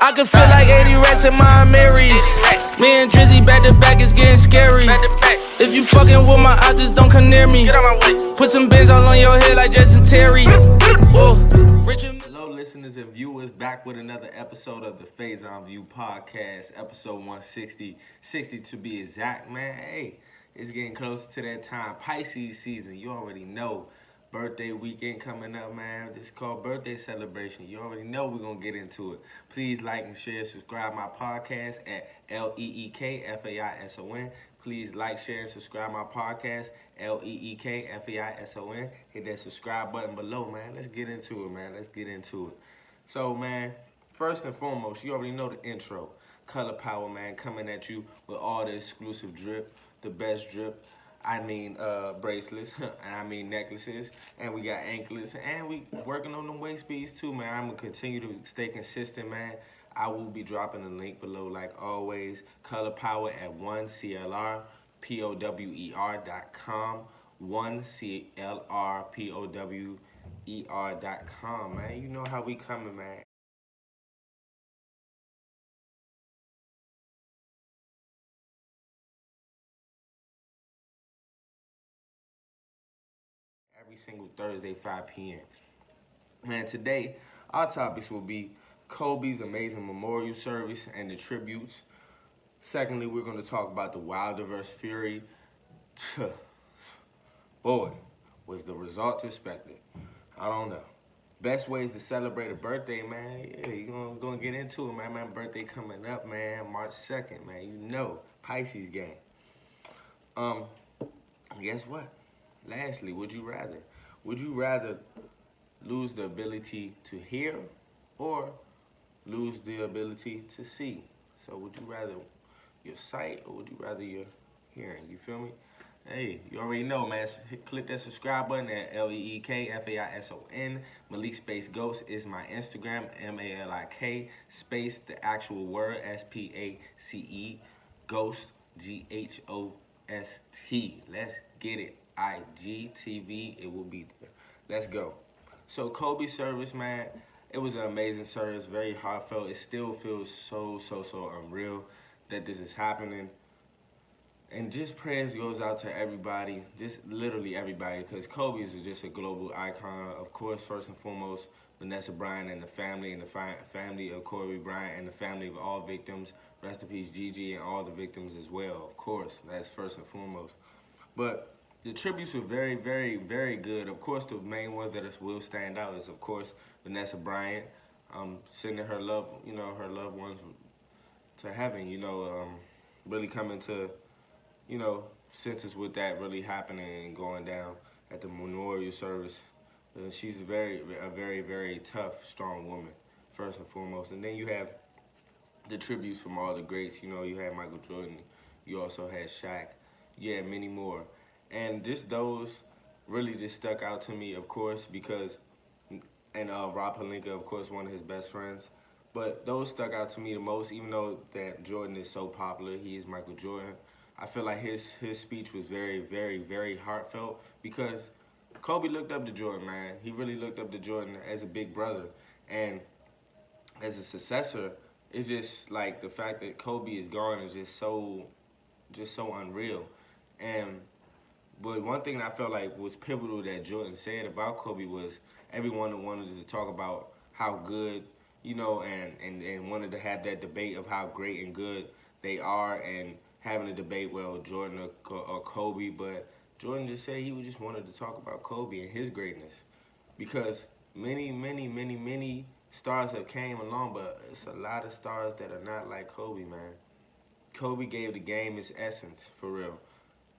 I can feel like 80 rats in my Marys. Me and Drizzy back to back, it's getting scary. If you fucking with my eyes, just don't come near me. Put some bins all on your head like Justin Terry. Hello, listeners and viewers, back with another episode of the Faison View Podcast, episode 160, 60 to be exact, man. Hey, it's getting closer to that time. Pisces season, you already know. Birthday weekend coming up, man. This is called birthday celebration. You already know we're going to get into it. Please like and share, subscribe my podcast at LEEKFAISON. Please like, share, and subscribe my podcast, LEEKFAISON. Hit that subscribe button below, man. Let's get into it, man. Let's get into it. So, man, first and foremost, you already know the intro. Color Power, man, coming at you with all the exclusive drip, the best drip. I mean bracelets, and I mean necklaces, and we got anklets, and we working on them waist beads too, man. I'm going to continue to stay consistent, man. I will be dropping the link below like always. Color Power at 1CLRPOWER.com, 1CLRPOWER.com, man. You know how we coming, man. Every single Thursday, 5 p.m. Man, today, our topics will be Kobe's amazing memorial service and the tributes. Secondly, we're going to talk about the Wilderverse Fury. Boy, was the result expected? I don't know. Best ways to celebrate a birthday, man. Yeah, you're going to get into it, man. My birthday coming up, man, March 2nd, man. You know, Pisces game. Guess what? Lastly, would you rather? Would you rather lose the ability to hear or lose the ability to see? So would you rather your sight or would you rather your hearing? You feel me? Hey, you already know, man. Click that subscribe button at LEEKFAISON. Malik-spaceghost is my Instagram, MALIK, space the actual word, SPACE, ghost, GHOST. Let's get it. IGTV, it will be there. Let's go. So Kobe's service, man, it was an amazing service, very heartfelt. It still feels so unreal that this is happening. And just prayers goes out to everybody, just literally everybody, because Kobe is just a global icon. Of course, first and foremost, Vanessa Bryant and the family family of Kobe Bryant and the family of all victims. Rest in peace, Gigi, and all the victims as well. Of course, that's first and foremost. But the tributes were very good. Of course, the main ones that will stand out is, of course, Vanessa Bryant, sending her loved ones to heaven. Really coming to, senses with that really happening and going down at the memorial service. She's a very tough, strong woman, first and foremost. And then you have the tributes from all the greats. You had Michael Jordan. You also had Shaq. You had many more. And just those really just stuck out to me, of course, because, and Rob Pelinka, of course, one of his best friends. But those stuck out to me the most, even though that Jordan is so popular. He is Michael Jordan. I feel like his speech was very heartfelt because Kobe looked up to Jordan, man. He really looked up to Jordan as a big brother. And as a successor, it's just like the fact that Kobe is gone is just so unreal. But one thing I felt like was pivotal that Jordan said about Kobe was everyone wanted to talk about how good, and wanted to have that debate of how great and good they are, and having a debate, well, Jordan or Kobe. But Jordan just said he just wanted to talk about Kobe and his greatness, because many stars have came along, but it's a lot of stars that are not like Kobe, man. Kobe gave the game its essence, for real.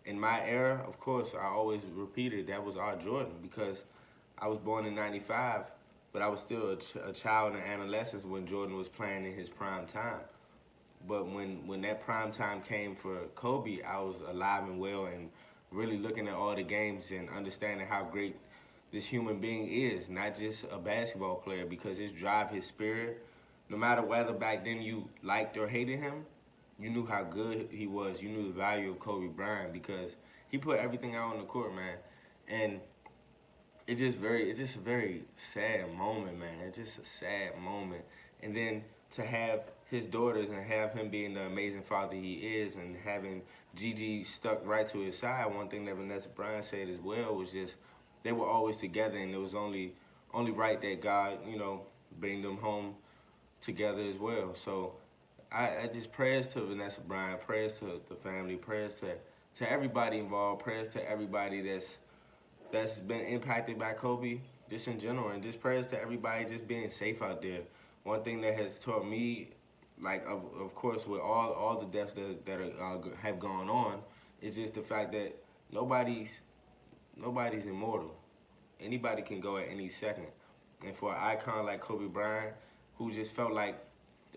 In my era, of course, I always repeated that was our Jordan, because I was born in 95, but I was still a child and adolescent when Jordan was playing in his prime time. But when that prime time came for Kobe, I was alive and well and really looking at all the games and understanding how great this human being is, not just a basketball player, because his drive, his spirit, no matter whether back then you liked or hated him, you knew how good he was. You knew the value of Kobe Bryant because he put everything out on the court, man. And it's just a very sad moment, man. It's just a sad moment. And then to have his daughters and have him being the amazing father he is, and having Gigi stuck right to his side. One thing that Vanessa Bryant said as well was just they were always together, and it was only right that God, bring them home together as well. So I just prayers to Vanessa Bryant, prayers to the family, prayers to everybody involved, prayers to everybody that's been impacted by Kobe, just in general, and just prayers to everybody just being safe out there. One thing that has taught me, like of course with all the deaths that have gone on, is just the fact that nobody's immortal. Anybody can go at any second, and for an icon like Kobe Bryant, who just felt like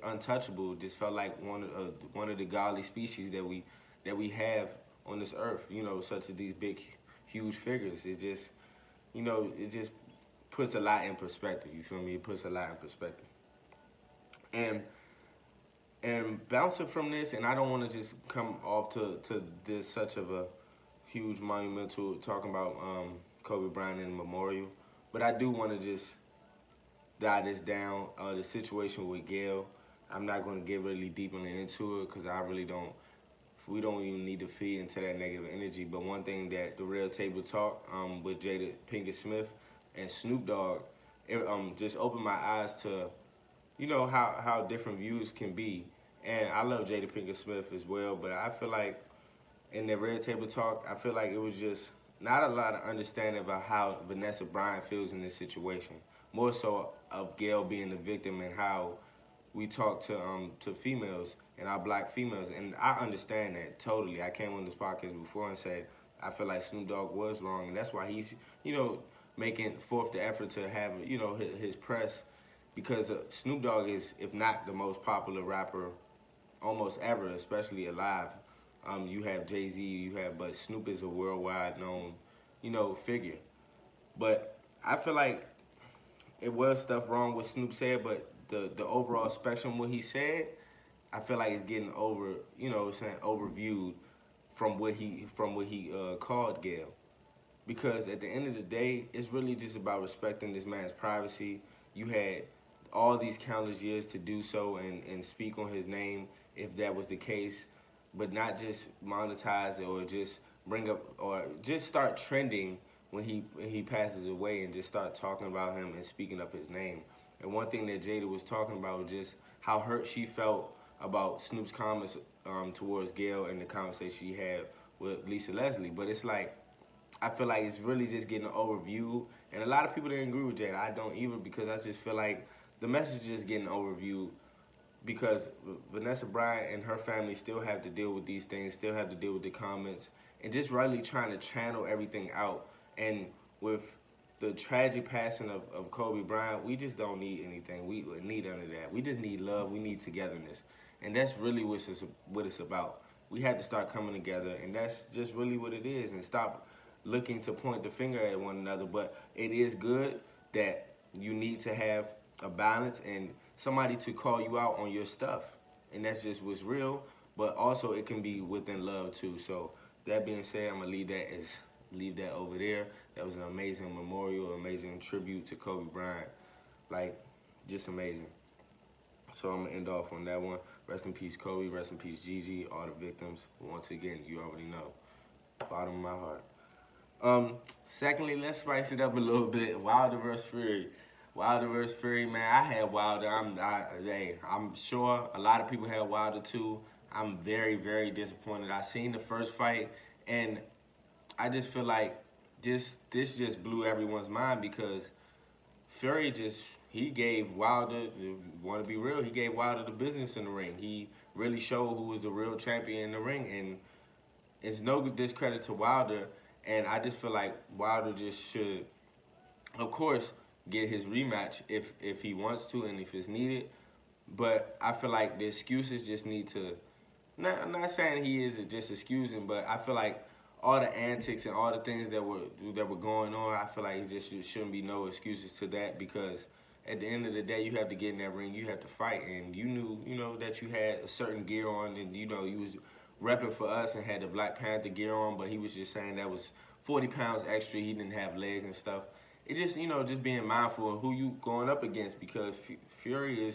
untouchable, just felt like one of the godly species that we have on this earth. Such as these big, huge figures. It just puts a lot in perspective. You feel me? It puts a lot in perspective. And bouncing from this, and I don't want to just come off to this such of a huge monumental talking about Kobe Bryant in memorial, but I do want to just dive this down. The situation with Gail, I'm not going to get really deeply into it because I really don't. We don't even need to feed into that negative energy. But one thing that the Real Table Talk with Jada Pinkett Smith and Snoop Dogg, it just opened my eyes to, how different views can be. And I love Jada Pinkett Smith as well, but I feel like in the Red Table Talk, I feel like it was just not a lot of understanding about how Vanessa Bryant feels in this situation. More so of Gail being the victim and how we talk to females and our black females, and I understand that totally. I came on this podcast before and said I feel like Snoop Dogg was wrong, and that's why he's making forth the effort to have his press, because Snoop Dogg is, if not the most popular rapper almost ever, especially alive. You have Jay-Z, but Snoop is a worldwide known figure. But I feel like it was stuff wrong with Snoop said, but the overall spectrum what he said, I feel like it's getting overviewed from what he called Gail. Because at the end of the day, it's really just about respecting this man's privacy. You had all these countless years to do so and speak on his name if that was the case, but not just monetize it or just bring up or just start trending when he passes away and just start talking about him and speaking up his name. And one thing that Jada was talking about was just how hurt she felt about Snoop's comments towards Gail and the conversation she had with Lisa Leslie. But it's like, I feel like it's really just getting overviewed. And a lot of people didn't agree with Jada. I don't either, because I just feel like the message is getting overviewed, because Vanessa Bryant and her family still have to deal with these things, still have to deal with the comments, and just really trying to channel everything out. And with the tragic passing of Kobe Bryant, we just don't need anything. We need none of that. We just need love. We need togetherness. And that's really what it's about. We have to start coming together, and that's just really what it is, and stop looking to point the finger at one another. But it is good that you need to have a balance and somebody to call you out on your stuff, and that's just what's real. But also it can be within love too. So that being said, I'm gonna leave that over there. That was an amazing memorial, amazing tribute to Kobe Bryant, like just amazing. So I'm gonna end off on that one. Rest in peace, Kobe. Rest in peace, Gigi. All the victims. Once again, you already know, bottom of my heart. Secondly, let's spice it up a little bit. Wilder vs. Fury. Wilder vs. Fury, man. I had Wilder. I'm sure a lot of people had Wilder too. I'm very, very disappointed. I seen the first fight, and I just feel like this just blew everyone's mind, because Fury he gave Wilder, want to be real, he gave Wilder the business in the ring. He really showed who was the real champion in the ring, and it's no discredit to Wilder. And I just feel like Wilder just should, of course, get his rematch if he wants to and if it's needed. But I feel like the excuses just need to, I'm not saying he is just excusing, but I feel like all the antics and all the things that were going on, I feel like it just shouldn't be no excuses to that, because at the end of the day, you have to get in that ring, you have to fight, and you knew that you had a certain gear on, and you was repping for us and had the Black Panther gear on, but he was just saying that was 40 pounds extra, he didn't have legs and stuff. It just, just being mindful of who you going up against, because Fury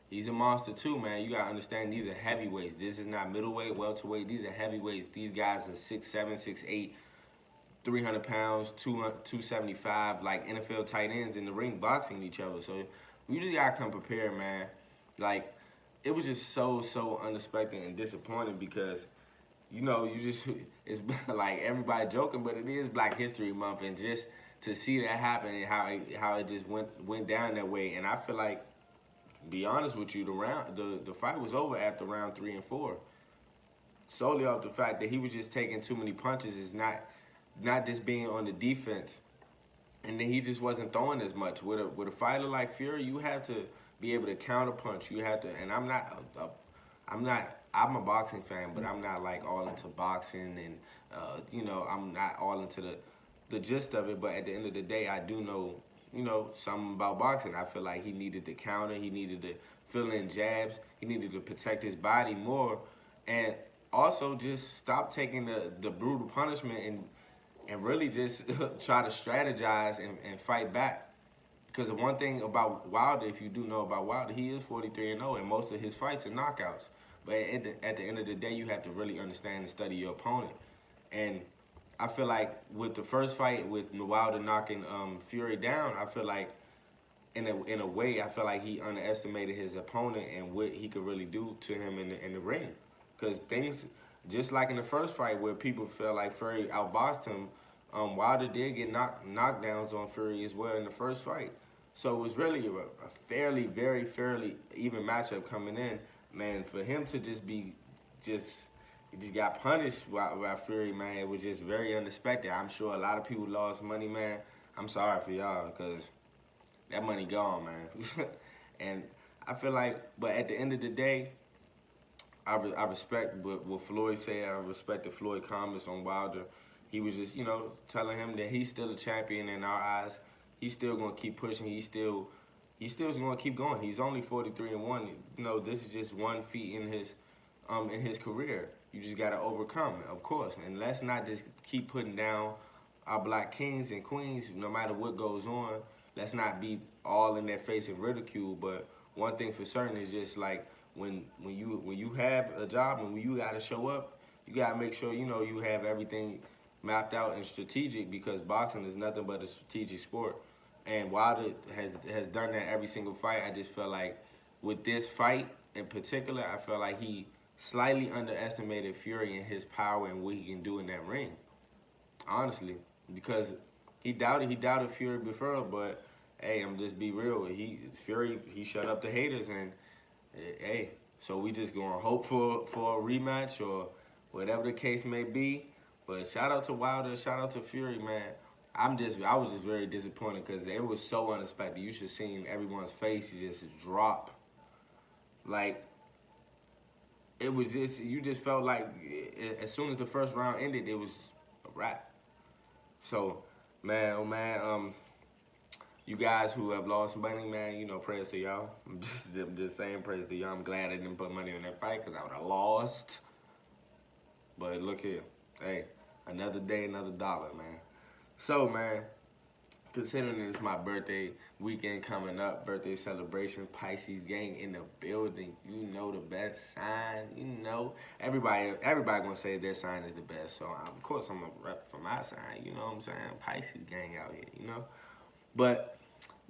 He's a monster too, man. You gotta understand these are heavyweights. This is not middleweight, welterweight. These are heavyweights. These guys are 6'7", 6'8", 300 pounds, 275, like NFL tight ends in the ring boxing each other. So you just gotta come prepared, man. Like, it was just so unexpected and disappointing because, you know, it's like everybody joking, but it is Black History Month, and just to see that happen and how it just went down that way. And I feel like, be honest with you, the fight was over after round 3 and 4, solely off the fact that he was just taking too many punches. Is not just being on the defense, and then he just wasn't throwing as much. With a fighter like Fury, you have to be able to counter punch. You have to, and I'm a boxing fan, but I'm not like all into boxing, and you know, I'm not all into the gist of it. But at the end of the day, I do know, you know, something about boxing. I feel like he needed to counter, he needed to fill in jabs, he needed to protect his body more, and also just stop taking the brutal punishment and really just try to strategize and fight back. Because the one thing about Wilder, if you do know about Wilder, he is 43-0, and most of his fights are knockouts. But at the end of the day, you have to really understand and study your opponent. And I feel like with the first fight, with Wilder knocking Fury down, I feel like in a way, I feel like he underestimated his opponent and what he could really do to him in the ring. Because things, just like in the first fight where people felt like Fury outboxed him, Wilder did get knockdowns on Fury as well in the first fight. So it was really a very fairly even matchup coming in. Man, for him to he just got punished by Fury, man, it was just very unexpected. I'm sure a lot of people lost money, man. I'm sorry for y'all, because that money gone, man. And I feel like, but at the end of the day, I respect what Floyd said. I respect the Floyd comments on Wilder. He was just, you know, telling him that he's still a champion in our eyes. He's still going to keep pushing. He's still going to keep going. He's only 43-1. You know, this is just one feat in his career. You just got to overcome it, of course. And let's not just keep putting down our Black kings and queens no matter what goes on. Let's not be all in their face and ridicule. But one thing for certain is just like when you have a job and when you got to show up, you got to make sure, you know, you have everything mapped out and strategic, because boxing is nothing but a strategic sport. And Wilder has done that every single fight. I just feel like with this fight in particular, I feel like he slightly underestimated Fury and his power and what he can do in that ring. Honestly, because he doubted Fury before, but hey, I'm just be real. Fury shut up the haters, and hey, so we just gonna hope for a rematch or whatever the case may be. But shout out to Wilder, shout out to Fury, man. I was just very disappointed because it was so unexpected. You should have seen everyone's face just drop. Like, it was just, you just felt like as soon as the first round ended, it was a wrap. So, man, oh man, you guys who have lost money, man, you know, prayers to y'all. I'm just saying prayers to y'all. I'm glad I didn't put money on that fight because I would have lost. But look here, hey, another day, another dollar, man. So, man, considering it's my birthday weekend coming up, birthday celebration, Pisces gang in the building, you know the best sign, you know. Everybody gonna say their sign is the best, so of course I'm gonna rep for my sign, you know what I'm saying? Pisces gang out here, you know. But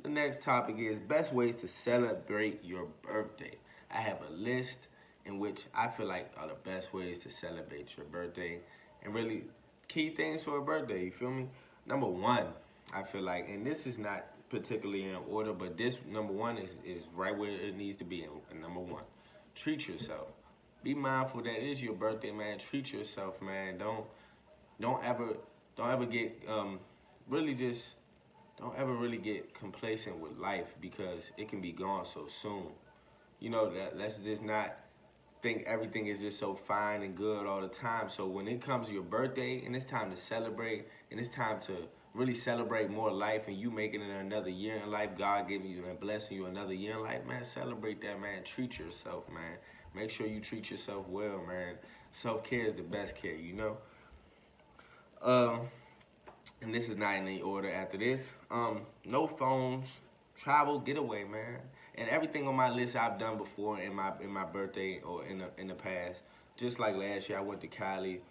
the next topic is best ways to celebrate your birthday. I have a list in which I feel like are the best ways to celebrate your birthday and really key things for a birthday, you feel me? Number one, I feel like, and this is not particularly in order, but this number one is right where it needs to be in number one. Treat yourself. Be mindful that it is your birthday, man. Treat yourself, man. Don't ever get don't ever really get complacent with life, because it can be gone so soon. You know, that let's just not think everything is just so fine and good all the time. So when it comes to your birthday and it's time to celebrate and it's time to really celebrate more life and you making it another year in life, God giving you and blessing you another year in life, man, celebrate that, man. Treat yourself, man. Make sure you treat yourself well, man. Self-care is the best care, you know. And this is not in any order after this. No phones, travel, get away, man. And everything on my list I've done before in my birthday or in the past. Just like last year, I went to Cali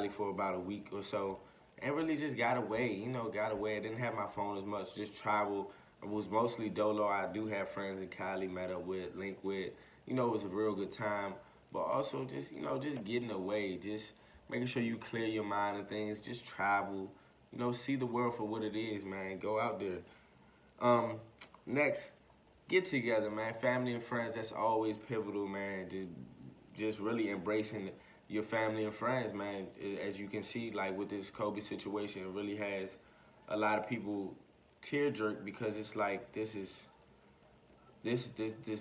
for about a week or so, and really just got away. Got away. I didn't have my phone as much. Just travel. I was mostly dolo. I do have friends in Cali, met up with, linked with. It was a real good time. But also just just getting away, just making sure you clear your mind and things. Just travel. See the world for what it is, man. Go out there. Next, get together, man. Family and friends, that's always pivotal, man. Just really embracing your family and friends, man. As you can see, like with this Kobe situation, it really has a lot of people tear jerk because it's like this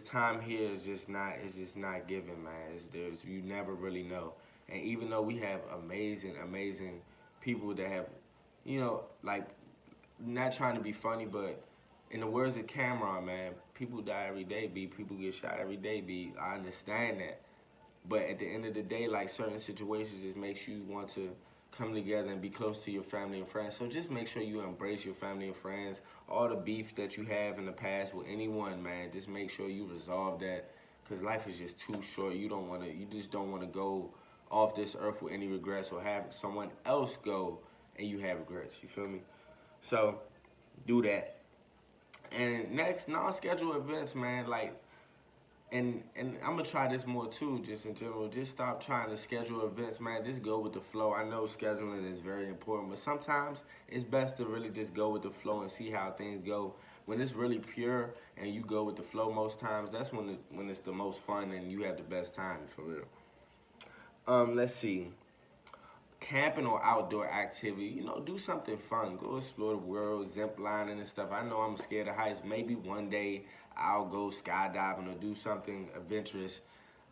time here is just not given, man. You never really know. And even though we have amazing people that have, like, not trying to be funny, but in the words of Cameron, man, people die every day, B. People get shot every day, B. I understand that. But at the end of the day, like, certain situations just makes you want to come together and be close to your family and friends. So just make sure you embrace your family and friends. All the beef that you have in the past with anyone, man, just make sure you resolve that, because life is just too short. You just don't want to go off this earth with any regrets or have someone else go and you have regrets. You feel me? So do that. And next, non-scheduled events, man, like, and I'm gonna try this more too, just in general. Just stop trying to schedule events, man. Just go with the flow. I know scheduling is very important, but sometimes it's best to really just go with the flow and see how things go. When it's really pure and you go with the flow, most times that's when it's the most fun and you have the best time, for real. Let's see. Camping or outdoor activity, do something fun. Go explore the world, zip lining and stuff. I know I'm scared of heights. Maybe one day I'll go skydiving or do something adventurous.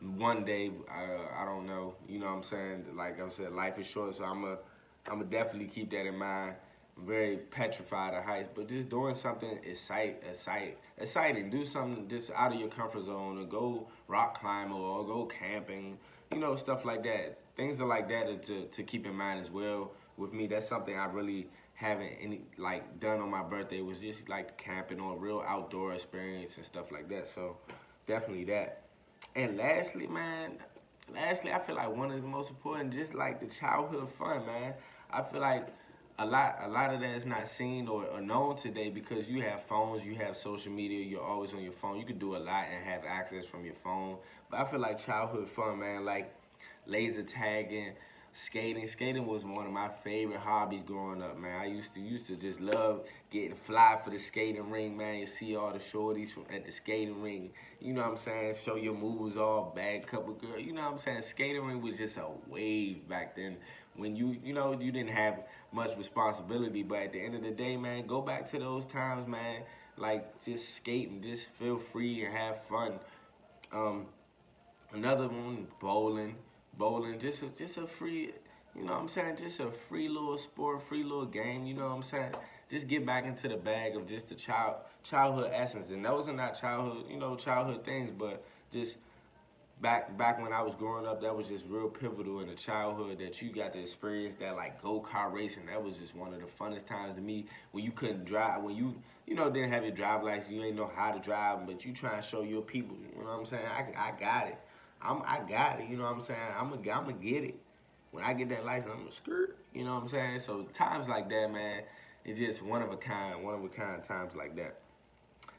One day, I don't know. You know what I'm saying? Like I said, life is short, so I'm a definitely keep that in mind. I'm very petrified of heights, but just doing something exciting. Do something just out of your comfort zone, or go rock climbing, or go camping. Stuff like that. Things are like that to keep in mind as well. With me, that's something I really haven't done on my birthday, was just like camping or a real outdoor experience and stuff like that. So definitely that. And lastly, I feel like one of the most important, just like the childhood fun, man. I feel like a lot of that is not seen or known today because you have phones, you have social media, you're always on your phone. You can do a lot and have access from your phone. But I feel like childhood fun, man, like laser tagging, skating. Skating was one of my favorite hobbies growing up, man. I used to just love getting fly for the skating ring, man. You see all the shorties at the skating ring. You know what I'm saying? Show your moves off, bad couple girl. You know what I'm saying? Skating ring was just a wave back then when you didn't have much responsibility. But at the end of the day, man, go back to those times, man. Like, just skating, just feel free and have fun. Another one, bowling, just a free, you know what I'm saying, just a free little sport, free little game, you know what I'm saying. Just get back into the bag of just the childhood essence, and those are not childhood things, but just back when I was growing up, that was just real pivotal in the childhood, that you got to experience that, like go-kart racing. That was just one of the funnest times to me, when you couldn't drive, when you didn't have your drive license, you ain't know how to drive, but you try and show your people, you know what I'm saying, I got it. I got it, you know what I'm saying? I'm gonna get it. When I get that license, I'm gonna skirt, you know what I'm saying? So times like that, man, it's just one of a kind times like that.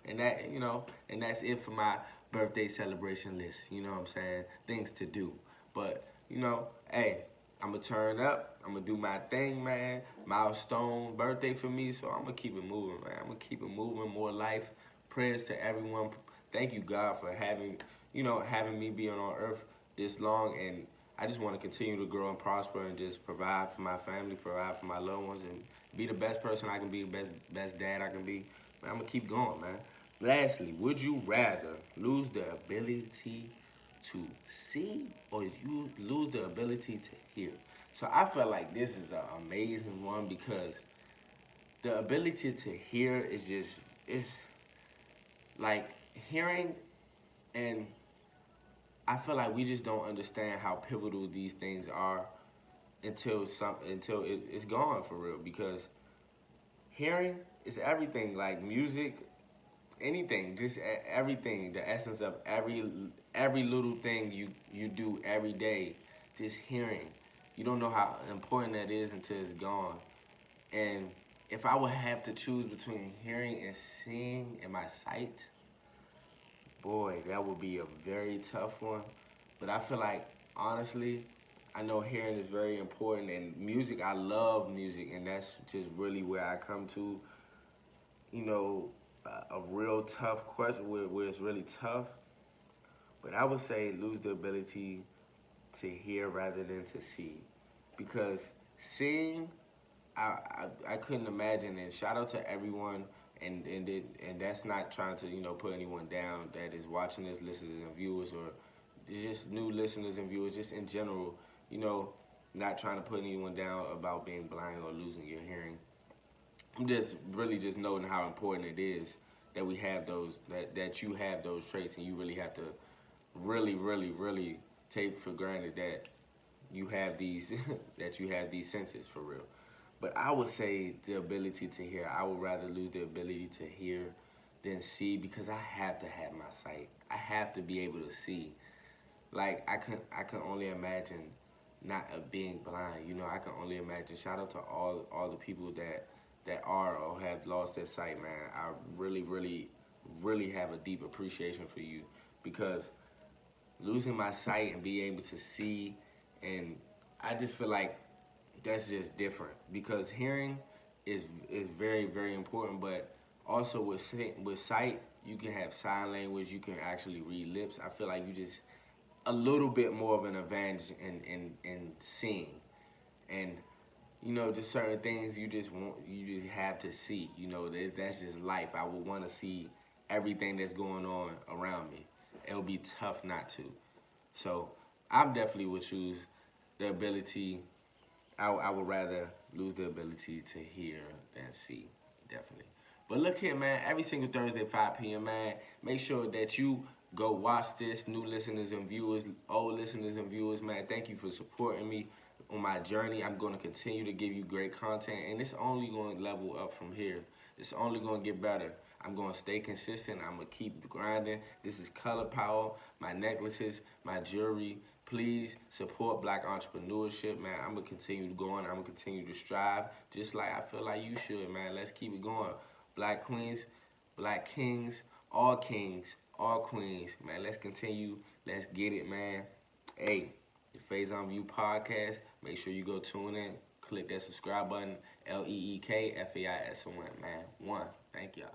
And that's it for my birthday celebration list, you know what I'm saying? Things to do. But, hey, I'm gonna turn up, I'm gonna do my thing, man. Milestone birthday for me, so I'm gonna keep it moving, man. I'm gonna keep it moving, more life. Prayers to everyone. Thank you, God, for having me being on earth this long, and I just want to continue to grow and prosper and just provide for my family, provide for my loved ones, and be the best person I can be, the best dad I can be. Man, I'm going to keep going, man. Lastly, would you rather lose the ability to see or you lose the ability to hear? So I feel like this is an amazing one, because the ability to hear it's like hearing, and I feel like we just don't understand how pivotal these things are until it's gone, for real. Because hearing is everything. Like music anything, just everything, the essence of every little thing you do every day, just hearing. You don't know how important that is until it's gone. And if I would have to choose between hearing and seeing in my sight, boy, that would be a very tough one. But I feel like, honestly, I know hearing is very important. And music, I love music. And that's just really where I come to, you know, a real tough question where it's really tough. But I would say lose the ability to hear rather than to see. Because seeing, I couldn't imagine. And shout out to everyone, and that's not trying to put anyone down that is watching this, listeners and viewers, or just new listeners and viewers, just in general. You know, not trying to put anyone down about being blind or losing your hearing. I'm just really just noting how important it is that we have those, that you have those traits, and you really have to really take for granted that you have these that you have these senses for real. But I would say the ability to hear. I would rather lose the ability to hear than see, because I have to have my sight. I have to be able to see. Like I can only imagine not being blind. I can only imagine. Shout out to all the people that are or have lost their sight, man. I really have a deep appreciation for you, because losing my sight and being able to see, and I just feel like that's just different, because hearing is very important, but also with sight you can have sign language, you can actually read lips. I feel like you just a little bit more of an advantage in seeing, and just certain things you just have to see. That's just life. I would want to see everything that's going on around me. It'll be tough not to. So I definitely would choose the ability. I would rather lose the ability to hear than see, definitely. But look here, man, every single Thursday at 5 p.m., man, make sure that you go watch this, new listeners and viewers, old listeners and viewers, man. Thank you for supporting me on my journey. I'm going to continue to give you great content, and it's only going to level up from here. It's only going to get better. I'm going to stay consistent. I'm going to keep grinding. This is Color Power, my necklaces, my jewelry. Please support black entrepreneurship, man. I'm going to continue to go on. I'm going to continue to strive, just like I feel like you should, man. Let's keep it going. Black queens, black kings, all queens, man. Let's continue. Let's get it, man. Hey, the Faison View Podcast. Make sure you go tune in. Click that subscribe button. LEEKFAISON, man. Thank y'all.